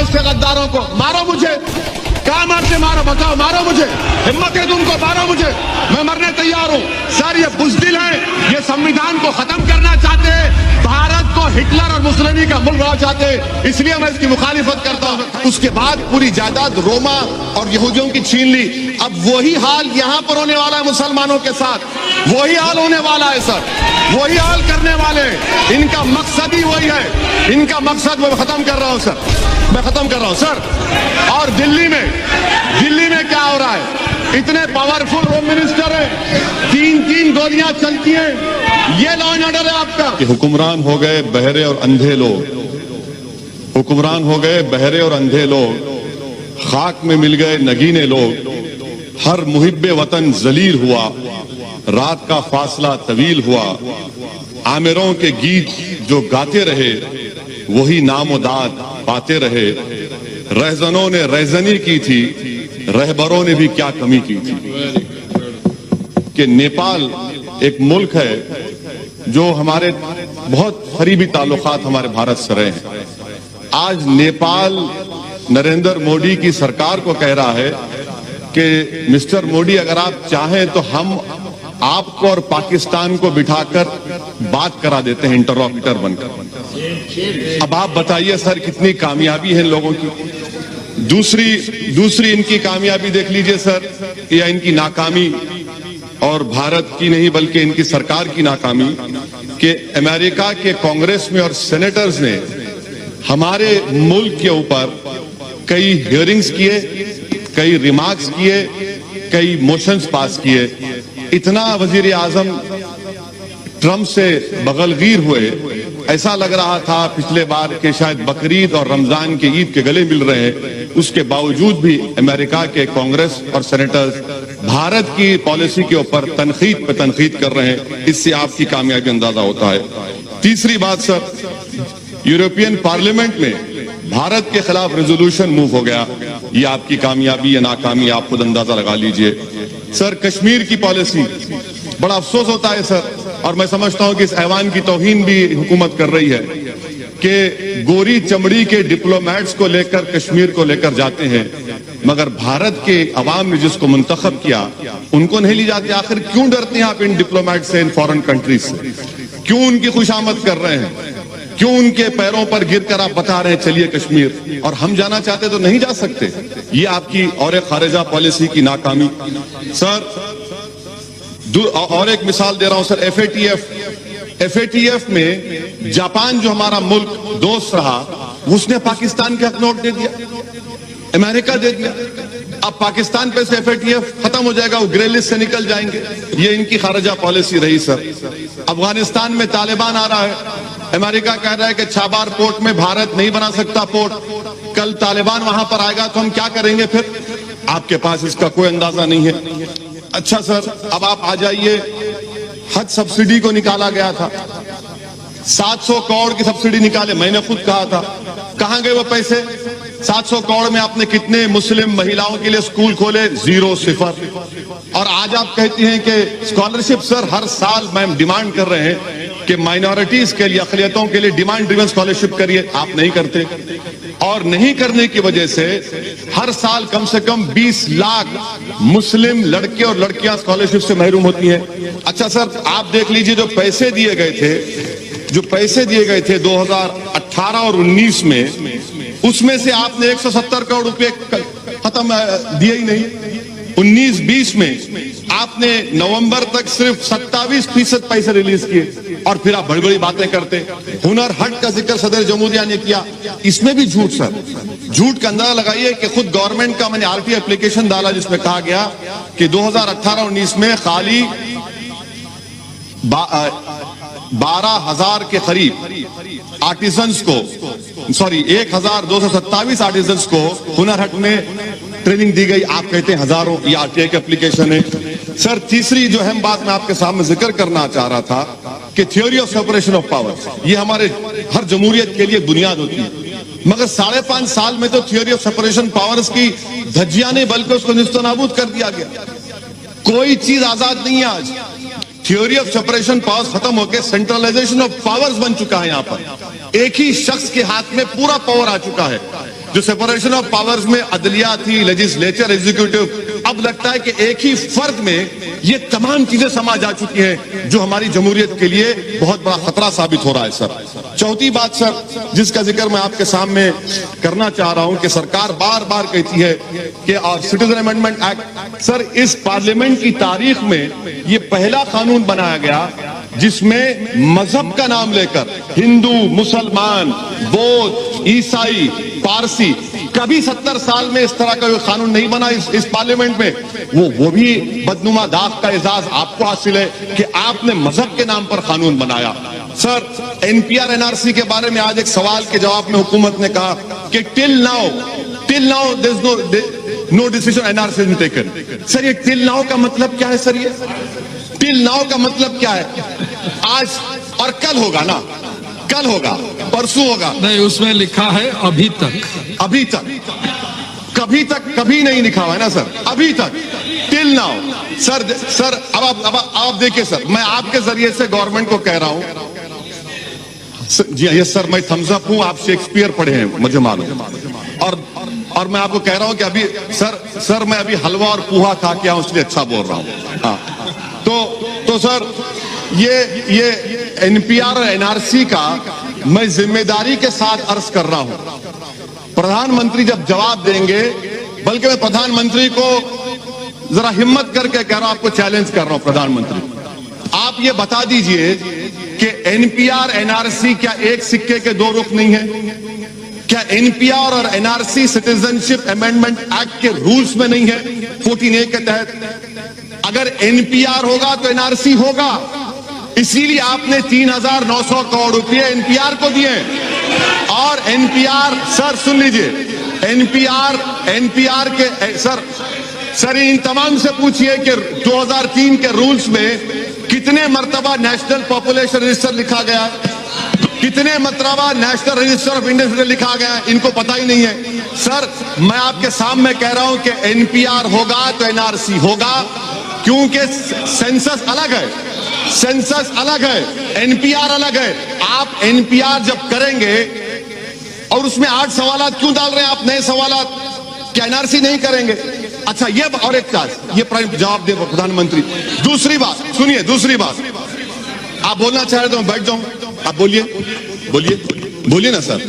ऐसे गद्दारों को, मारो मुझे, क्या मारते मारो, बताओ, मारो मुझे, हिम्मत है तुमको, मारो मुझे, मैं मरने तैयार हूं। सर ये बुज़दिल है, ये संविधान को खत्म करना चाहते हैं, भारत को हिटलर और मुसलिनी का मुल्क बनाना चाहते हैं, इसलिए मैं इसकी मुखालिफत करता हूं। उसके बाद पूरी जायदाद रोमा और यहूदियों की छीन ली। अब वही हाल यहां पर होने वाला है मुसलमानों के साथ, वही हाल होने वाला है सर, वही हाल करने वाले हैं। इनका मकसद ही वही है, इनका मकसद मैं खत्म कर रहा हूं सर, मैं खत्म कर रहा हूं सर। और दिल्ली में क्या हो रहा है, इतने पावरफुल होम मिनिस्टर है, 3-3 गोलियां चलती हैं, ये लॉ एंड ऑर्डर है आपका। कि हुक्मरान हो गए बहरे और अंधे लोग, हुक्मरान हो गए बहरे और अंधे लोग, खाक में मिल गए नगीने लोग, हर मुहिब्बे वतन जलील हुआ, रात का फासला तवील हुआ, आमिरों के गीत जो गाते रहे वही नामोदाद पाते रहे, रहजनों ने रहजनी की थी, रहबरों ने भी क्या कमी की थी। कि नेपाल एक मुल्क है जो हमारे बहुत करीबी ताल्लुकात हमारे भारत से रहे हैं। आज नेपाल नरेंद्र मोदी की सरकार को कह रहा है कि मिस्टर मोदी अगर आप चाहें तो हम आपको और पाकिस्तान को बिठाकर बात करा देते हैं इंटरलॉक्यूटर बनकर। अब आप बताइए सर कितनी कामयाबी है इन लोगों की। दूसरी इनकी कामयाबी देख लीजिए सर, या इनकी नाकामी, और भारत की नहीं बल्कि इनकी सरकार की नाकामी, कि अमेरिका के कांग्रेस में और सेनेटर्स ने हमारे मुल्क के ऊपर कई हियरिंग्स किए, कई रिमार्क्स किए, कई मोशंस पास किए। इतना वजीर आजम ट्रंप से बगलगीर हुए, ऐसा लग रहा था पिछले बार के शायद बकरीद और रमजान के ईद के गले मिल रहे हैं। उसके बावजूद भी अमेरिका के कांग्रेस और सेनेटर्स भारत की पॉलिसी के ऊपर तनकीद पे तनकीद कर रहे हैं। इससे आपकी कामयाबी अंदाजा होता है। तीसरी बात सर, यूरोपियन पार्लियामेंट में भारत के खिलाफ रेजोल्यूशन मूव हो गया। ये आपकी कामयाबी या नाकामी आप खुद अंदाजा लगा लीजिए। सर कश्मीर की पॉलिसी, बड़ा अफसोस होता है सर, और मैं समझता हूं कि इस ऐवान की तौहीन भी हुकूमत कर रही है कि गोरी चमड़ी के डिप्लोमेट्स को लेकर कश्मीर को लेकर जाते हैं, मगर भारत के अवाम ने जिसको मुंतखब किया उनको नहीं ले जाते। आखिर क्यों डरते हैं आप इन डिप्लोमेट से, इन फॉरेन कंट्रीज से? क्यों उनकी खुशामद कर रहे हैं? क्यों उनके पैरों पर गिरकर आप बता रहे हैं चलिए कश्मीर, और हम जाना चाहते तो नहीं जा सकते? ये आपकी और एक खारिजा पॉलिसी की नाकामी। सर और एक मिसाल दे रहा हूं सर, एफएटीएफ में जापान जो हमारा मुल्क दोस्त रहा, उसने पाकिस्तान के हक नोट दे दिया, अमेरिका दे दिया। अब पाकिस्तान पे से एफएटीएफ खत्म हो जाएगा, वो ग्रे लिस्ट से निकल जाएंगे। ये इनकी खारिजा पॉलिसी रही सर। अफगानिस्तान में तालिबान आ रहा है, अमेरिका कह रहा है कि छाबार पोर्ट में भारत नहीं बना सकता पोर्ट, कल तालिबान वहां पर आएगा तो हम क्या करेंगे फिर? आपके पास इसका कोई अंदाजा नहीं है। अच्छा सर, अब आप आ जाइए, हज सब्सिडी को निकाला गया था, 700 करोड़ की सब्सिडी निकाले, मैंने खुद कहा था, कहां गए वो पैसे? 700 करोड़ में आपने कितने मुस्लिम महिलाओं के लिए स्कूल खोले? 0, 0। और आज आप कहती हैं कि स्कॉलरशिप। सर हर साल मैम डिमांड कर रहे हैं कि माइनॉरिटीज के लिए, अक़लियतों के लिए डिमांड ड्रिवन स्कॉलरशिप करिए, आप नहीं करते। और नहीं करने की वजह से हर साल कम से कम 20 लाख मुस्लिम लड़के और लड़कियां स्कॉलरशिप से महरूम होती हैं। अच्छा सर आप देख लीजिए, जो पैसे दिए गए थे 2018 और 19 में, उसमें से आपने 170 करोड़ रुपए खत्म दिए ही नहीं। 19-20 में आपने नवंबर तक सिर्फ 27% पैसे रिलीज किए, और फिर आप बड़ी बड़ी बातें करते। हुनर हाट का जिक्र सदर जमहूरिया ने किया, इसमें भी झूठ सर। झूठ का अंदाजा लगाइए कि खुद गवर्नमेंट का मैंने आरटीआई एप्लीकेशन डाला जिसमें कहा गया कि 2018-19 में खाली 12,000 के करीब आर्टिजन्स को, 1,227 आर्टिजन्स को हुनर हाट में ट्रेनिंग दी गई। आप कहते हैं हजारों, ये आरटीआई की एप्लीकेशन है। सर तीसरी जो अहम बात मैं आपके सामने जिक्र करना चाह रहा था कि theory of separation of power, ये हमारे हर जमहूरियत के लिए बुनियाद होती है, मगर 5.5 साल में तो थ्योरी ऑफ सेपरेशन पावर्स की धज्जियां नहीं बल्कि उसको निस्तनाबूद कर दिया गया। कोई चीज आजाद नहीं है आज। थ्योरी ऑफ सेपरेशन पावर्स खत्म होकर सेंट्रलाइजेशन ऑफ पावर्स बन चुका है। यहां पर एक ही शख्स के हाथ में पूरा पावर आ चुका है। जो सेपरेशन ऑफ पावर्स में अदलिया थी, लेजिस्लेचर, एग्जीक्यूटिव, अब लगता है कि एक ही फर्द में ये तमाम चीजें समा जा चुकी हैं जो हमारी जमहूरियत के लिए बहुत बड़ा खतरा साबित हो रहा है सर। चौथी बात सर जिसका जिक्र मैं आपके सामने करना चाह रहा हूं कि सरकार बार बार कहती है कि और सिटीजन अमेंडमेंट एक्ट, सर इस पार्लियामेंट की तारीख में ये पहला कानून बनाया गया जिसमें मजहब का नाम लेकर हिंदू, मुसलमान, बौद्ध, ईसाई, पारसी, कभी 70 साल में इस तरह का कोई कानून नहीं बना इस पार्लियामेंट में। वो भी बदनुमा दाग का एजाज आपको हासिल है कि आपने मजहब के नाम पर कानून बनाया। सर एनपीआर एनआरसी के बारे में आज एक सवाल के जवाब में हुकूमत ने कहा कि till now there is no decision NRC has taken. Sir ये टिल नाउ का मतलब क्या है सर? ये टिल नाउ का मतलब क्या है? आज और कल होगा ना, कल होगा, परसों होगा नहीं, उसमें लिखा है अभी तक। अभी तक, कभी तक, कभी नहीं लिखा हुआ है ना सर, अभी तक, टिल नाउ। सर अब आप देखिए सर, मैं आपके जरिए से गवर्नमेंट को कह रहा हूं, जी यस सर, मैं थम्स अप हूं, आप शेक्सपियर पढ़े हैं मुझे मालूम, और मैं आपको कह रहा हूं कि अभी सर मैं अभी हलवा और पूहा खा के आऊं इसलिए अच्छा बोल रहा हूं। हाँ तो सर ये एनपीआर और एनआरसी का मैं जिम्मेदारी के साथ अर्ज कर रहा हूं। प्रधानमंत्री जब जवाब देंगे, बल्कि मैं प्रधानमंत्री को जरा हिम्मत करके कह रहा हूं, आपको चैलेंज कर रहा हूं प्रधानमंत्री, आप ये बता दीजिए कि एनपीआर एनआरसी क्या एक सिक्के के दो रुख नहीं है? क्या एनपीआर और एनआरसी सिटीजनशिप अमेंडमेंट एक्ट के रूल्स में नहीं है 14A के तहत? अगर एनपीआर होगा तो एनआरसी होगा, इसीलिए आपने 3,900 करोड़ रुपए एनपीआर को दिए। और एनपीआर, सर सुन लीजिए, एनपीआर के सर इन तमाम से पूछिए कि 2003 के रूल्स में कितने मर्तबा नेशनल पॉपुलेशन रजिस्टर लिखा गया, कितने मर्तबा नेशनल रजिस्टर ऑफ इंडियन लिखा गया, इनको पता ही नहीं है। सर मैं आपके सामने कह रहा हूं कि एनपीआर होगा तो एनआरसी होगा, क्योंकि सेंसस अलग है, सेंसस अलग है, एनपीआर अलग है। आप एनपीआर जब करेंगे और उसमें 8 सवालात क्यों डाल रहे हैं आप, नए सवालात, क्या एनआरसी नहीं करेंगे? अच्छा ये और एक बात, ये जवाब दे प्रधानमंत्री। दूसरी बात सुनिए, दूसरी बात, आप बोलना चाह रहे तो मैं बैठ जाऊं, आप बोलिए ना सर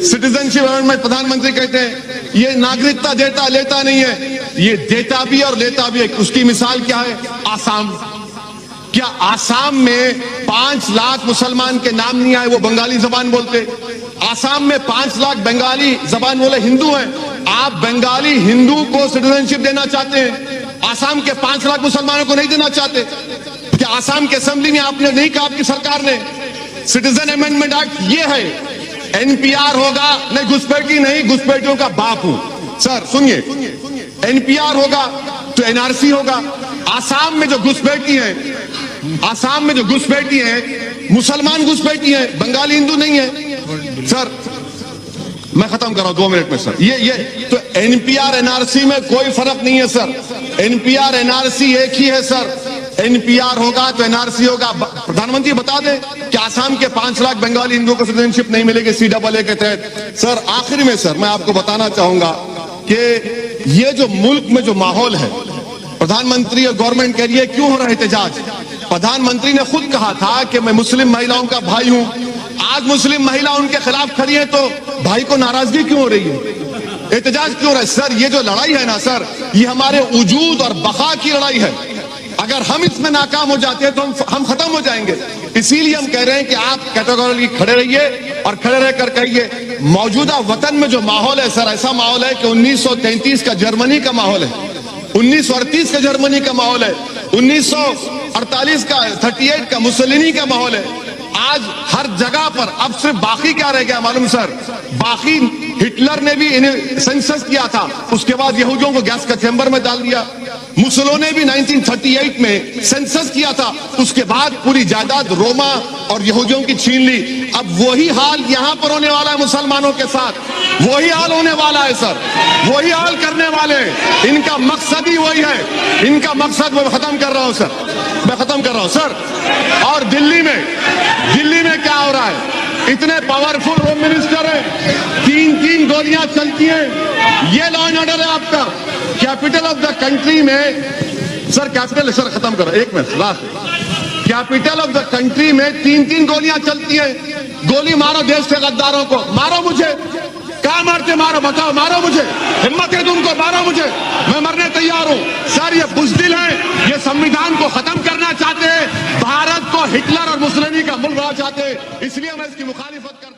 सिटीजनशिप अमेंडमेंट, प्रधानमंत्री कहते हैं ये नागरिकता देता लेता नहीं है, ये देता भी और लेता भी है। उसकी मिसाल क्या है? आसाम। क्या आसाम में 5 लाख मुसलमान के नाम नहीं आए, वो बंगाली जबान बोलते? आसाम में 5 लाख बंगाली जबान बोले हिंदू हैं, आप बंगाली हिंदू को सिटीजनशिप देना चाहते हैं, आसाम के 5 लाख मुसलमानों को नहीं देना चाहते? क्या आसाम के असेंबली में आपने नहीं कहा आपकी सरकार ने सिटीजन अमेंडमेंट एक्ट ये है, एनपीआर होगा, नहीं घुसपैठी नहीं, घुसपैठियों का बाप हूं। सर सुनिए, एनपीआर होगा तो एनआरसी होगा। आसाम में जो घुसपैठी है, आसाम में जो घुसपैठी है मुसलमान घुसपैठी है, बंगाली हिंदू नहीं है। सर मैं खत्म कर रहा हूं 2 मिनट में सर। ये तो एनपीआर एनआरसी में कोई फर्क नहीं है सर, एनपीआर एनआरसी एक ही है सर। एनपीआर होगा तो एनआरसी होगा। प्रधानमंत्री बता दें कि आसाम के 5 लाख बंगाली हिंदुओं को सिटीजनशिप नहीं मिलेगी CAA के तहत। सर आखिर में सर मैं आपको बताना चाहूंगा कि ये जो मुल्क में जो माहौल है, प्रधानमंत्री और गवर्नमेंट कह रही है क्यों हो रहा है एहतजाज? प्रधानमंत्री ने खुद कहा था कि मैं मुस्लिम महिलाओं का भाई हूं। आज मुस्लिम महिला उनके खिलाफ खड़ी है तो भाई को नाराजगी क्यों हो रही है, एहतजाज क्यों हो रहा है? सर ये जो लड़ाई है ना सर, ये हमारे वजूद और बका की लड़ाई है। अगर हम इसमें नाकाम हो जाते हैं तो हम खत्म हो जाएंगे। इसीलिए हम कह रहे हैं कि आप कैटेगोरिकली खड़े रहिए और खड़े रहकर कहिए मौजूदा वतन में जो माहौल है सर, ऐसा माहौल है कि 1933 का जर्मनी का माहौल है, 1938 का जर्मनी का माहौल है, 1948 का 38 का मुसोलिनी का माहौल है। आज हर जगह पर अब सिर्फ बाकी क्या रह गया मालूम सर? बाकी हिटलर ने भी इन्हें सेंसस किया था, उसके बाद यहूदियों को गैस का चैम्बर में डाल दिया। मुसोलिनी ने भी 1938 में सेंसस किया था, उसके बाद पूरी जायदाद रोमा और यहूदियों की छीन ली। अब वही हाल यहां पर होने वाला है मुसलमानों के साथ, वही हाल होने वाला है सर, वही हाल करने वाले हैं। इनका मकसद ही वही है, इनका मकसद मैं खत्म कर रहा हूं सर, मैं खत्म कर रहा हूं सर। और दिल्ली में क्या हो रहा है? इतने पावरफुल होम मिनिस्टर हैं, 3-3 गोलियां चलती हैं। ये लॉ एंड ऑर्डर है आपका। कैपिटल ऑफ द कंट्री में सर, कैपिटल सर खत्म करो, एक minute last. Capital of the country में 3-3 गोलियां चलती हैं। गोली मारो देश के गद्दारों को, मारो मुझे। कहां मारते मारो, बताओ, मारो मुझे, हिम्मत है तुमको, मारो मुझे, मैं मरने तैयार हूं। सर ये बुज़दिल है, ये संविधान को खत्म करना चाहते हैं, भारत को हिटलर और मुसोलिनी का मुल्क बनाना चाहते हैं, इसलिए मैं इसकी मुखालिफत कर